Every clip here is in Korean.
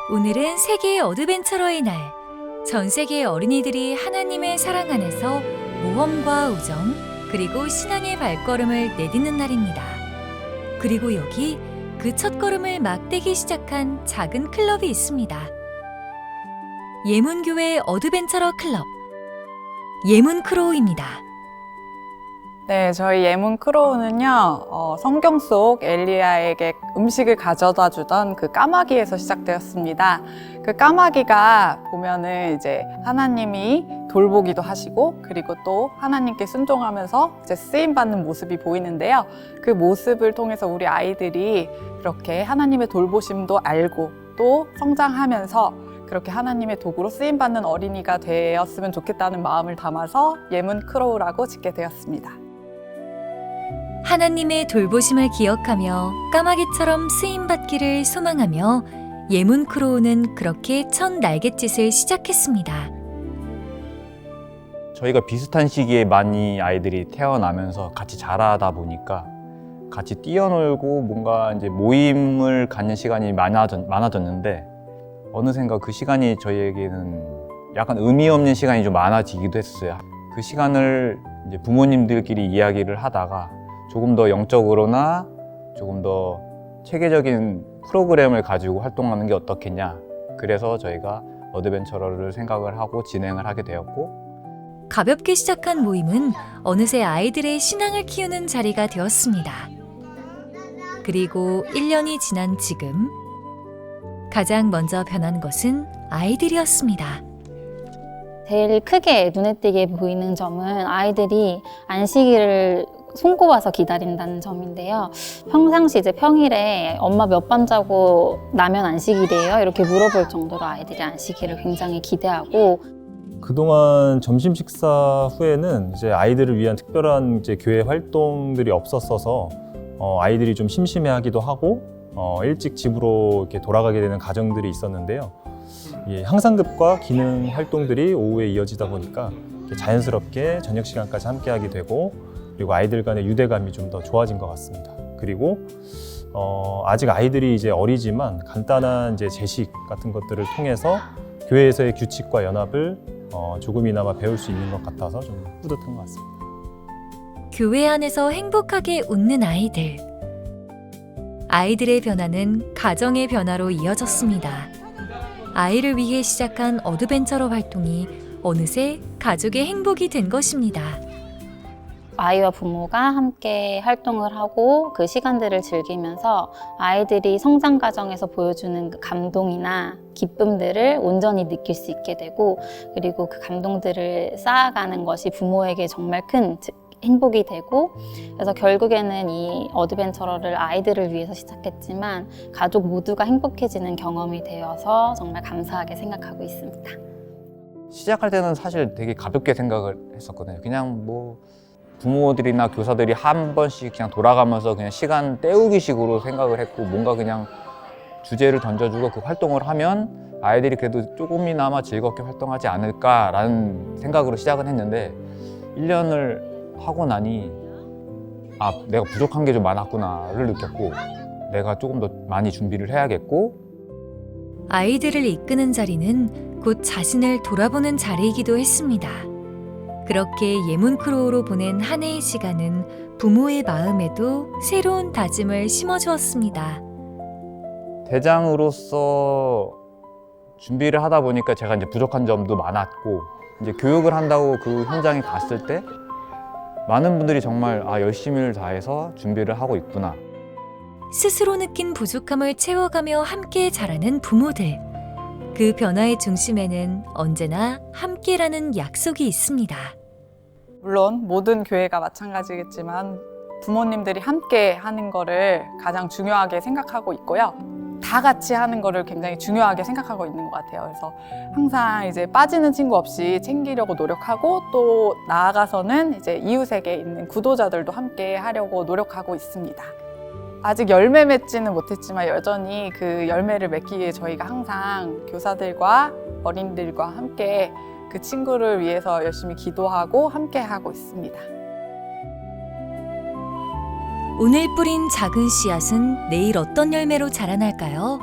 오늘은 세계 어드벤처러의 날. 전 세계의 어린이들이 하나님의 사랑 안에서 모험과 우정, 그리고 신앙의 발걸음을 내딛는 날입니다. 그리고 여기 그 첫걸음을 막 떼기 시작한 작은 클럽이 있습니다. 예문교회 어드벤처러 클럽, 예문크로우입니다. 네, 저희 예문 크로우는요, 성경 속 엘리야에게 음식을 가져다 주던 그 까마귀에서 시작되었습니다. 그 까마귀가 보면은 이제 하나님이 돌보기도 하시고, 그리고 또 하나님께 순종하면서 이제 쓰임받는 모습이 보이는데요. 그 모습을 통해서 우리 아이들이 그렇게 하나님의 돌보심도 알고 또 성장하면서 그렇게 하나님의 도구로 쓰임받는 어린이가 되었으면 좋겠다는 마음을 담아서 예문 크로우라고 짓게 되었습니다. 하나님의 돌보심을 기억하며 까마귀처럼 쓰임받기를 소망하며 예문크로우는 그렇게 첫 날갯짓을 시작했습니다. 저희가 비슷한 시기에 많이 아이들이 태어나면서 같이 자라다 보니까 같이 뛰어놀고 뭔가 이제 모임을 갖는 시간이 많아졌는데 어느샌가 그 시간이 저희에게는 약간 의미 없는 시간이 좀 많아지기도 했어요. 그 시간을 이제 부모님들끼리 이야기를 하다가 조금 더 영적으로나 조금 더 체계적인 프로그램을 가지고 활동하는 게 어떻겠냐. 그래서 저희가 어드벤처러를 생각을 하고 진행을 하게 되었고, 가볍게 시작한 모임은 어느새 아이들의 신앙을 키우는 자리가 되었습니다. 그리고 1년이 지난 지금 가장 먼저 변한 것은 아이들이었습니다. 제일 크게 눈에 띄게 보이는 점은 아이들이 안식일을 손꼽아서 기다린다는 점인데요. 평상시 이제 평일에 엄마 몇 밤 자고 나면 안식일이에요? 이렇게 물어볼 정도로 아이들이 안식일을 굉장히 기대하고, 그동안 점심 식사 후에는 이제 아이들을 위한 특별한 이제 교회 활동들이 없었어서 아이들이 좀 심심해하기도 하고 일찍 집으로 이렇게 돌아가게 되는 가정들이 있었는데요. 이 향상급과 기능 활동들이 오후에 이어지다 보니까 자연스럽게 저녁 시간까지 함께하게 되고, 그리고 아이들 간의 유대감이 좀 더 좋아진 것 같습니다. 그리고 아직 아이들이 이제 어리지만 간단한 이제 제식 같은 것들을 통해서 교회에서의 규칙과 연합을 조금이나마 배울 수 있는 것 같아서 좀 뿌듯한 것 같습니다. 교회 안에서 행복하게 웃는 아이들. 아이들의 변화는 가정의 변화로 이어졌습니다. 아이를 위해 시작한 어드벤처러 활동이 어느새 가족의 행복이 된 것입니다. 아이와 부모가 함께 활동을 하고 그 시간들을 즐기면서 아이들이 성장 과정에서 보여주는 그 감동이나 기쁨들을 온전히 느낄 수 있게 되고, 그리고 그 감동들을 쌓아가는 것이 부모에게 정말 큰 행복이 되고, 그래서 결국에는 이 어드벤처러를 아이들을 위해서 시작했지만 가족 모두가 행복해지는 경험이 되어서 정말 감사하게 생각하고 있습니다. 시작할 때는 사실 되게 가볍게 생각을 했었거든요. 그냥 뭐 부모들이나 교사들이 한 번씩 그냥 돌아가면서 그냥 시간 때우기 식으로 생각을 했고, 뭔가 그냥 주제를 던져주고 그 활동을 하면 아이들이 그래도 조금이나마 즐겁게 활동하지 않을까라는 생각으로 시작은 했는데, 1년을 하고 나니 내가 부족한 게 좀 많았구나를 느꼈고, 내가 조금 더 많이 준비를 해야겠고. 아이들을 이끄는 자리는 곧 자신을 돌아보는 자리이기도 했습니다. 그렇게 예문크로우로 보낸 한 해의 시간은 부모의 마음에도 새로운 다짐을 심어주었습니다. 대장으로서 준비를 하다 보니까 제가 이제 부족한 점도 많았고, 이제 교육을 한다고 그 현장에 갔을 때 많은 분들이 정말 열심히를 다해서 준비를 하고 있구나. 스스로 느낀 부족함을 채워가며 함께 자라는 부모들. 그 변화의 중심에는 언제나 함께라는 약속이 있습니다. 물론 모든 교회가 마찬가지겠지만 부모님들이 함께 하는 거를 가장 중요하게 생각하고 있고요. 다 같이 하는 거를 굉장히 중요하게 생각하고 있는 것 같아요. 그래서 항상 이제 빠지는 친구 없이 챙기려고 노력하고, 또 나아가서는 이제 이웃에게 있는 구도자들도 함께 하려고 노력하고 있습니다. 아직 열매 맺지는 못했지만 여전히 그 열매를 맺기 위해 저희가 항상 교사들과 어린이들과 함께 그 친구를 위해서 열심히 기도하고 함께 하고 있습니다. 오늘 뿌린 작은 씨앗은 내일 어떤 열매로 자라날까요?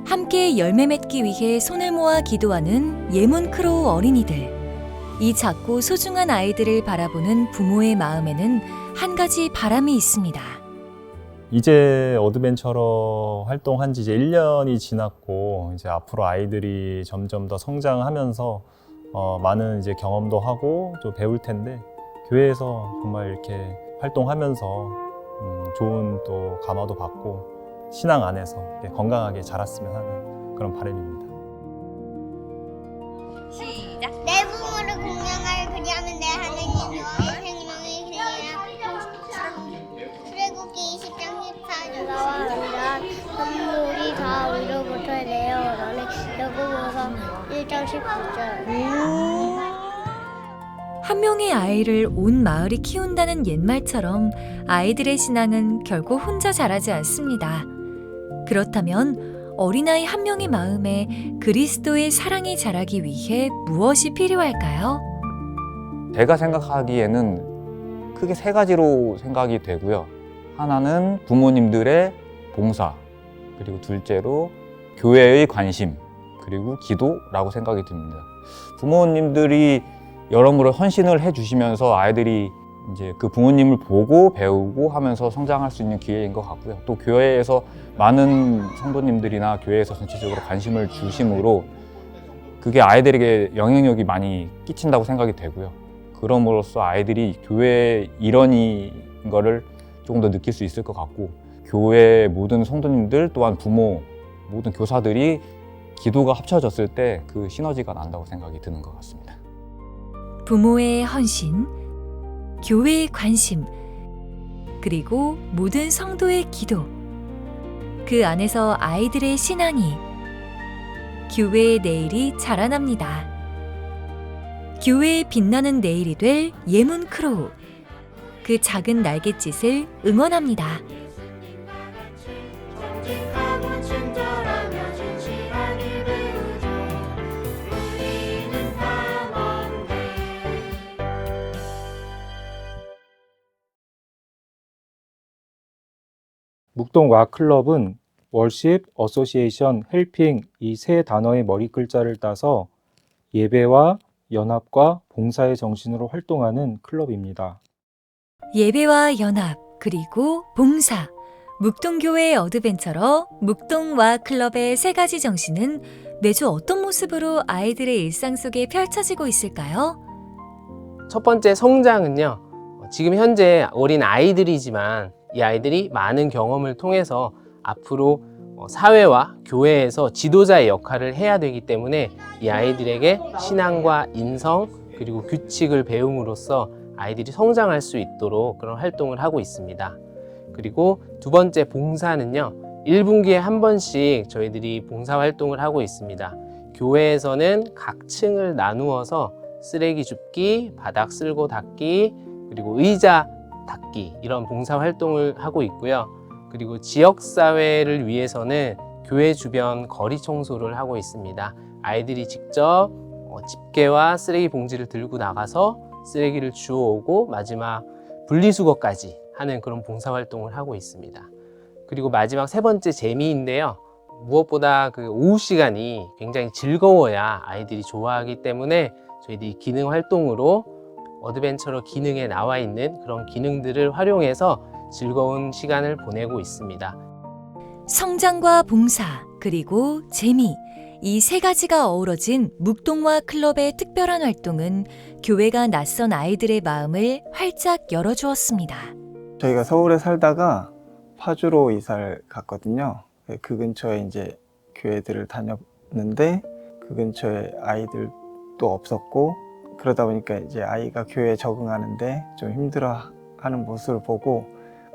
함께 열매 맺기 위해 손을 모아 기도하는 예문 크로우 어린이들. 이 작고 소중한 아이들을 바라보는 부모의 마음에는 한 가지 바람이 있습니다. 이제 어드벤처러 활동한 지 이제 1년이 지났고, 이제 앞으로 아이들이 점점 더 성장하면서 많은 이제 경험도 하고 또 배울 텐데, 교회에서 정말 이렇게 활동하면서 좋은 또 감화도 받고 신앙 안에서 이렇게 건강하게 자랐으면 하는 그런 바람입니다. 내 부모를 공양하여 그리하면 내 하나님 너의 생명이 그리하여 출애굽기 20장 14절 나와 하니라 선물이 다 우리로부터 내어오라니 야고보서 1장 19절. 한 명의 아이를 온 마을이 키운다는 옛말처럼 아이들의 신앙은 결코 혼자 자라지 않습니다. 그렇다면 어린아이 한 명의 마음에 그리스도의 사랑이 자라기 위해 무엇이 필요할까요? 제가 생각하기에는 크게 세 가지로 생각이 되고요. 하나는 부모님들의 봉사, 그리고 둘째로 교회의 관심, 그리고 기도라고 생각이 듭니다. 부모님들이 여러모로 헌신을 해주시면서 아이들이 이제 그 부모님을 보고 배우고 하면서 성장할 수 있는 기회인 것 같고요. 또 교회에서 많은 성도님들이나 교회에서 전체적으로 관심을 주심으로 그게 아이들에게 영향력이 많이 끼친다고 생각이 되고요. 그럼으로써 아이들이 교회의 일원인 거를 조금 더 느낄 수 있을 것 같고, 교회 모든 성도님들 또한 부모, 모든 교사들이 기도가 합쳐졌을 때 그 시너지가 난다고 생각이 드는 것 같습니다. 부모의 헌신, 교회의 관심, 그리고 모든 성도의 기도. 그 안에서 아이들의 신앙이, 교회의 내일이 자라납니다. 교회의 빛나는 내일이 될 예문 크로우. 그 작은 날갯짓을 응원합니다. 묵동 와클럽은 월십, 어소시에이션, 헬핑 이 세 단어의 머리 글자를 따서 예배와 연합과 봉사의 정신으로 활동하는 클럽입니다. 예배와 연합, 그리고 봉사. 묵동교회 어드벤처러, 묵동와 클럽의 세 가지 정신은 매주 어떤 모습으로 아이들의 일상 속에 펼쳐지고 있을까요? 첫 번째 성장은요, 지금 현재 어린 아이들이지만 이 아이들이 많은 경험을 통해서 앞으로 사회와 교회에서 지도자의 역할을 해야 되기 때문에 이 아이들에게 신앙과 인성 그리고 규칙을 배움으로써 아이들이 성장할 수 있도록 그런 활동을 하고 있습니다. 그리고 두 번째 봉사는요, 1분기에 한 번씩 저희들이 봉사활동을 하고 있습니다. 교회에서는 각 층을 나누어서 쓰레기 줍기, 바닥 쓸고 닦기, 그리고 의자 닦기 이런 봉사활동을 하고 있고요. 그리고 지역사회를 위해서는 교회 주변 거리 청소를 하고 있습니다. 아이들이 직접 집게와 쓰레기 봉지를 들고 나가서 쓰레기를 주워오고 마지막 분리수거까지 하는 그런 봉사활동을 하고 있습니다. 그리고 마지막 세 번째 재미인데요. 무엇보다 그 오후 시간이 굉장히 즐거워야 아이들이 좋아하기 때문에 저희들이 기능 활동으로 어드벤처러 기능에 나와 있는 그런 기능들을 활용해서 즐거운 시간을 보내고 있습니다. 성장과 봉사, 그리고 재미. 이 세 가지가 어우러진 묵동와 클럽의 특별한 활동은 교회가 낯선 아이들의 마음을 활짝 열어주었습니다. 저희가 서울에 살다가 파주로 이사를 갔거든요. 그 근처에 이제 교회들을 다녔는데 그 근처에 아이들도 없었고, 그러다 보니까 이제 아이가 교회에 적응하는데 좀 힘들어하는 모습을 보고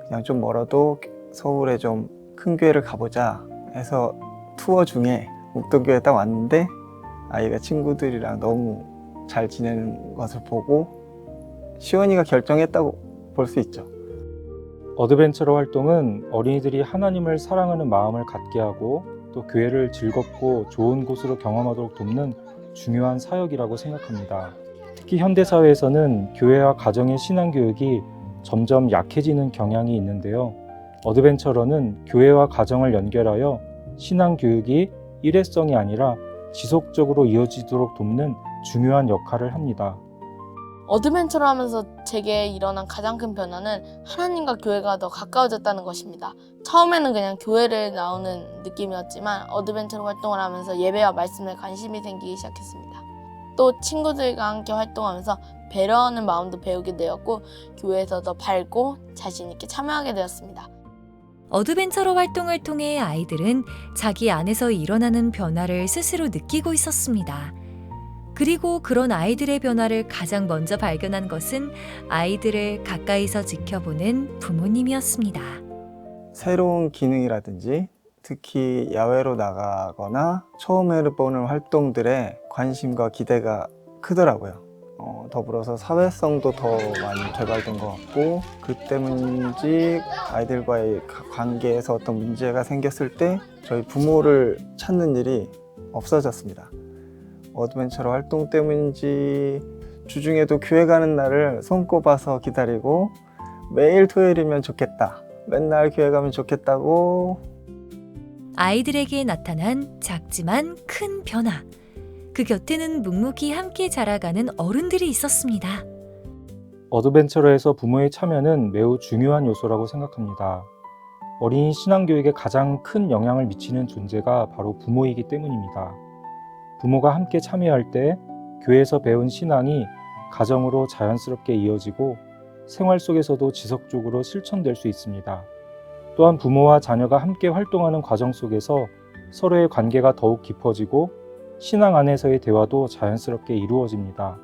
그냥 좀 멀어도 서울에 좀 큰 교회를 가보자 해서 투어 중에 묵동교회에 딱 왔는데 아이가 친구들이랑 너무 잘 지내는 것을 보고 시원이가 결정했다고 볼 수 있죠. 어드벤처러 활동은 어린이들이 하나님을 사랑하는 마음을 갖게 하고 또 교회를 즐겁고 좋은 곳으로 경험하도록 돕는 중요한 사역이라고 생각합니다. 특히 현대사회에서는 교회와 가정의 신앙교육이 점점 약해지는 경향이 있는데요. 어드벤처러는 교회와 가정을 연결하여 신앙교육이 일회성이 아니라 지속적으로 이어지도록 돕는 중요한 역할을 합니다. 어드벤처를 하면서 제게 일어난 가장 큰 변화는 하나님과 교회가 더 가까워졌다는 것입니다. 처음에는 그냥 교회를 나오는 느낌이었지만 어드벤처 활동을 하면서 예배와 말씀에 관심이 생기기 시작했습니다. 또 친구들과 함께 활동하면서 배려하는 마음도 배우게 되었고 교회에서 더 밝고 자신 있게 참여하게 되었습니다. 어드벤처러 활동을 통해 아이들은 자기 안에서 일어나는 변화를 스스로 느끼고 있었습니다. 그리고 그런 아이들의 변화를 가장 먼저 발견한 것은 아이들을 가까이서 지켜보는 부모님이었습니다. 새로운 기능이라든지 특히 야외로 나가거나 처음 해보는 활동들에 관심과 기대가 크더라고요. 더불어서 사회성도 더 많이 개발된 것 같고 그 때문인지 아이들과의 관계에서 어떤 문제가 생겼을 때 저희 부모를 찾는 일이 없어졌습니다. 어드벤처러 활동 때문인지 주중에도 교회 가는 날을 손꼽아서 기다리고 매일 토요일이면 좋겠다, 맨날 교회 가면 좋겠다고. 아이들에게 나타난 작지만 큰 변화. 그 곁에는 묵묵히 함께 자라가는 어른들이 있었습니다. 어드벤처러에서 부모의 참여는 매우 중요한 요소라고 생각합니다. 어린이 신앙교육에 가장 큰 영향을 미치는 존재가 바로 부모이기 때문입니다. 부모가 함께 참여할 때 교회에서 배운 신앙이 가정으로 자연스럽게 이어지고 생활 속에서도 지속적으로 실천될 수 있습니다. 또한 부모와 자녀가 함께 활동하는 과정 속에서 서로의 관계가 더욱 깊어지고 신앙 안에서의 대화도 자연스럽게 이루어집니다.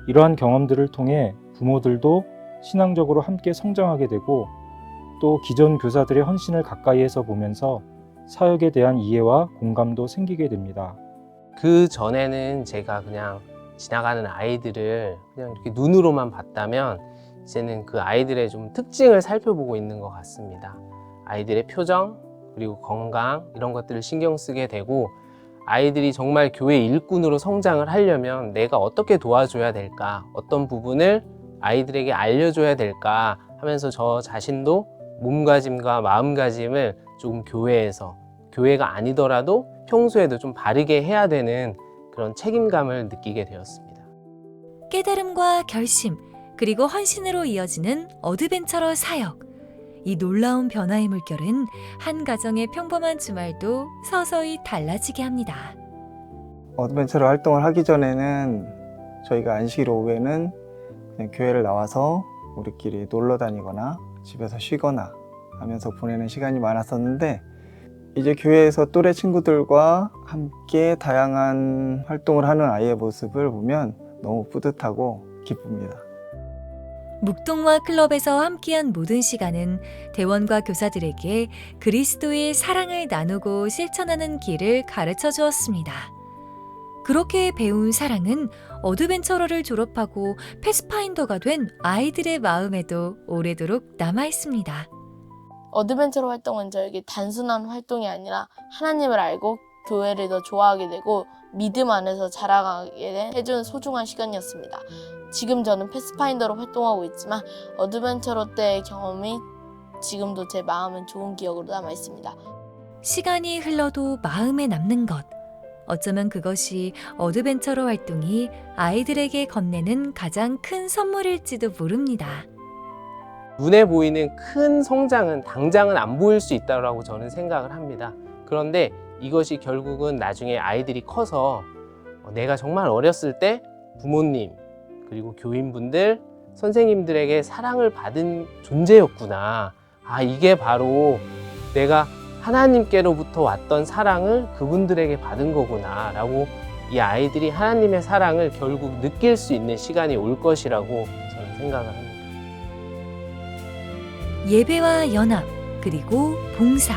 이러한 경험들을 통해 부모들도 신앙적으로 함께 성장하게 되고 또 기존 교사들의 헌신을 가까이에서 보면서 사역에 대한 이해와 공감도 생기게 됩니다. 그 전에는 제가 그냥 지나가는 아이들을 그냥 이렇게 눈으로만 봤다면 이제는 그 아이들의 좀 특징을 살펴보고 있는 것 같습니다. 아이들의 표정 그리고 건강 이런 것들을 신경 쓰게 되고 아이들이 정말 교회 일꾼으로 성장을 하려면 내가 어떻게 도와줘야 될까, 어떤 부분을 아이들에게 알려줘야 될까 하면서 저 자신도 몸가짐과 마음가짐을 조금 교회에서, 교회가 아니더라도 평소에도 좀 바르게 해야 되는 그런 책임감을 느끼게 되었습니다. 깨달음과 결심, 그리고 헌신으로 이어지는 어드벤처러 사역. 이 놀라운 변화의 물결은 한 가정의 평범한 주말도 서서히 달라지게 합니다. 어드벤처러 활동을 하기 전에는 저희가 안식일 오후에는 그냥 교회를 나와서 우리끼리 놀러 다니거나 집에서 쉬거나 하면서 보내는 시간이 많았었는데 이제 교회에서 또래 친구들과 함께 다양한 활동을 하는 아이의 모습을 보면 너무 뿌듯하고 기쁩니다. 묵동화 클럽에서 함께한 모든 시간은 대원과 교사들에게 그리스도의 사랑을 나누고 실천하는 길을 가르쳐 주었습니다. 그렇게 배운 사랑은 어드벤처러를 졸업하고 패스파인더가 된 아이들의 마음에도 오래도록 남아 있습니다. 어드벤처러 활동은 저에게 단순한 활동이 아니라 하나님을 알고 교회를 더 좋아하게 되고 믿음 안에서 자라가게 해준 소중한 시간이었습니다. 지금 저는 패스파인더로 활동하고 있지만 어드벤처러 때의 경험이 지금도 제 마음은 좋은 기억으로 남아 있습니다. 시간이 흘러도 마음에 남는 것. 어쩌면 그것이 어드벤처러 활동이 아이들에게 건네는 가장 큰 선물일지도 모릅니다. 눈에 보이는 큰 성장은 당장은 안 보일 수 있다고 저는 생각을 합니다. 그런데 이것이 결국은 나중에 아이들이 커서 내가 정말 어렸을 때 부모님 그리고 교인분들, 선생님들에게 사랑을 받은 존재였구나. 아, 이게 바로 내가 하나님께로부터 왔던 사랑을 그분들에게 받은 거구나 라고 이 아이들이 하나님의 사랑을 결국 느낄 수 있는 시간이 올 것이라고 저는 생각을 합니다. 예배와 연합, 그리고 봉사.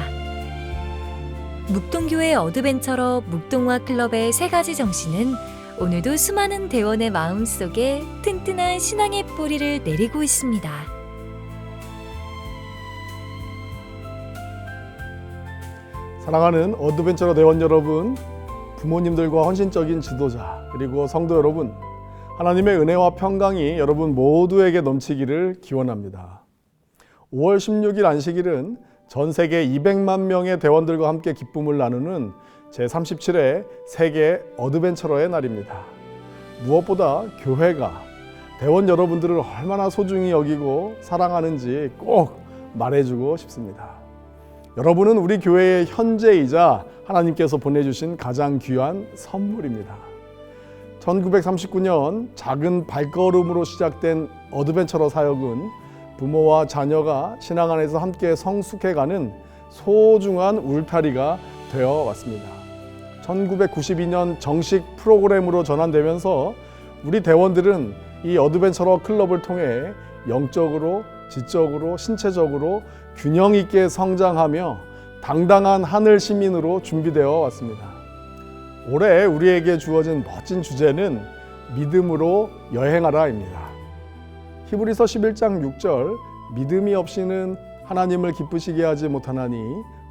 묵동교회 어드벤처러 묵동화 클럽의 세 가지 정신은 오늘도 수많은 대원의 마음속에 튼튼한 신앙의 뿌리를 내리고 있습니다. 사랑하는 어드벤처러 대원 여러분, 부모님들과 헌신적인 지도자, 그리고 성도 여러분, 하나님의 은혜와 평강이 여러분 모두에게 넘치기를 기원합니다. 5월 16일 안식일은 전 세계 200만 명의 대원들과 함께 기쁨을 나누는 제37회 세계 어드벤처러의 날입니다. 무엇보다 교회가 대원 여러분들을 얼마나 소중히 여기고 사랑하는지 꼭 말해주고 싶습니다. 여러분은 우리 교회의 현재이자 하나님께서 보내주신 가장 귀한 선물입니다. 1939년 작은 발걸음으로 시작된 어드벤처러 사역은 부모와 자녀가 신앙 안에서 함께 성숙해가는 소중한 울타리가 되어 왔습니다. 1992년 정식 프로그램으로 전환되면서 우리 대원들은 이 어드벤처러 클럽을 통해 영적으로, 지적으로, 신체적으로 균형 있게 성장하며 당당한 하늘 시민으로 준비되어 왔습니다. 올해 우리에게 주어진 멋진 주제는 믿음으로 여행하라입니다. 히브리서 11장 6절 믿음이 없이는 하나님을 기쁘시게 하지 못하나니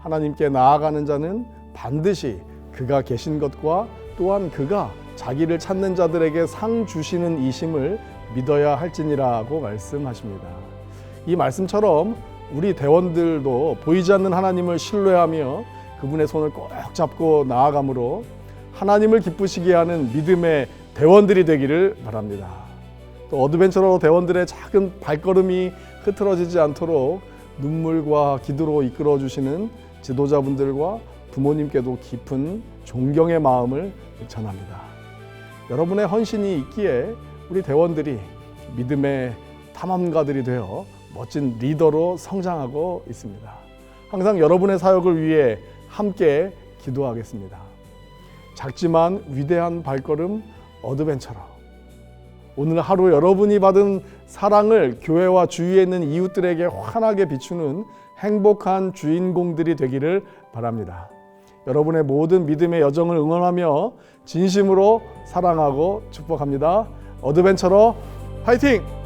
하나님께 나아가는 자는 반드시 그가 계신 것과 또한 그가 자기를 찾는 자들에게 상 주시는 이심을 믿어야 할지니라고 말씀하십니다. 이 말씀처럼 우리 대원들도 보이지 않는 하나님을 신뢰하며 그분의 손을 꼭 잡고 나아감으로 하나님을 기쁘시게 하는 믿음의 대원들이 되기를 바랍니다. 또 어드벤처러 대원들의 작은 발걸음이 흐트러지지 않도록 눈물과 기도로 이끌어 주시는 지도자분들과 부모님께도 깊은 존경의 마음을 전합니다. 여러분의 헌신이 있기에 우리 대원들이 믿음의 탐험가들이 되어 멋진 리더로 성장하고 있습니다. 항상 여러분의 사역을 위해 함께 기도하겠습니다. 작지만 위대한 발걸음 어드벤처러. 오늘 하루 여러분이 받은 사랑을 교회와 주위에 있는 이웃들에게 환하게 비추는 행복한 주인공들이 되기를 바랍니다. 여러분의 모든 믿음의 여정을 응원하며 진심으로 사랑하고 축복합니다. 어드벤처러 화이팅!